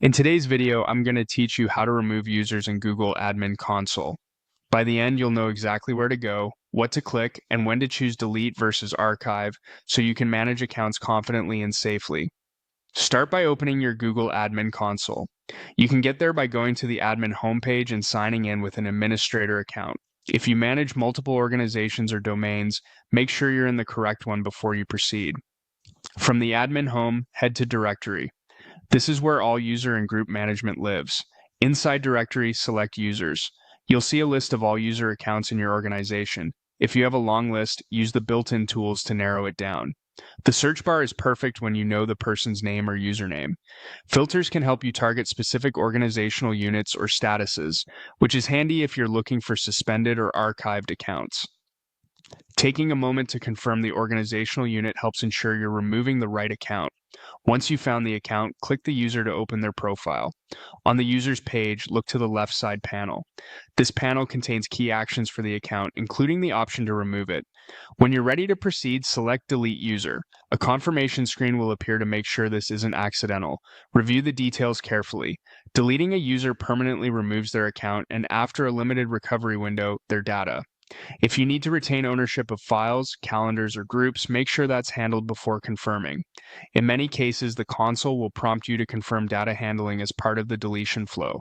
In today's video, I'm going to teach you how to remove users in Google Admin Console. By the end, you'll know exactly where to go, what to click, and when to choose delete versus archive so you can manage accounts confidently and safely. Start by opening your Google Admin Console. You can get there by going to the admin homepage and signing in with an administrator account. If you manage multiple organizations or domains, make sure you're in the correct one before you proceed. From the admin home, head to Directory. This is where all user and group management lives. Inside Directory, select Users. You'll see a list of all user accounts in your organization. If you have a long list, use the built-in tools to narrow it down. The search bar is perfect when you know the person's name or username. Filters can help you target specific organizational units or statuses, which is handy if you're looking for suspended or archived accounts. Taking a moment to confirm the organizational unit helps ensure you're removing the right account. Once you've found the account, click the user to open their profile. On the user's page, look to the left side panel. This panel contains key actions for the account, including the option to remove it. When you're ready to proceed, select Delete User. A confirmation screen will appear to make sure this isn't accidental. Review the details carefully. Deleting a user permanently removes their account and, after a limited recovery window, their data. If you need to retain ownership of files, calendars, or groups, make sure that's handled before confirming. In many cases, the console will prompt you to confirm data handling as part of the deletion flow.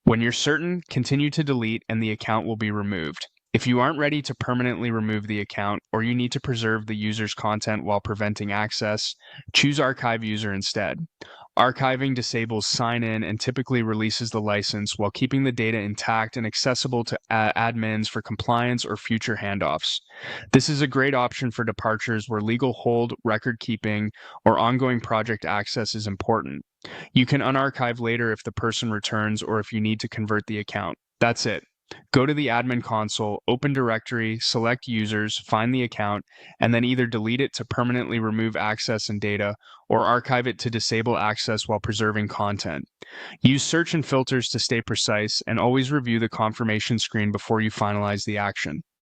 When you're certain, continue to delete and the account will be removed. If you aren't ready to permanently remove the account, or you need to preserve the user's content while preventing access, choose Archive User instead. Archiving disables sign-in and typically releases the license while keeping the data intact and accessible to admins for compliance or future handoffs. This is a great option for departures where legal hold, record keeping, or ongoing project access is important. You can unarchive later if the person returns or if you need to convert the account. That's it. Go to the admin console, open Directory, select Users, find the account, and then either delete it to permanently remove access and data, or archive it to disable access while preserving content. Use search and filters to stay precise, and always review the confirmation screen before you finalize the action.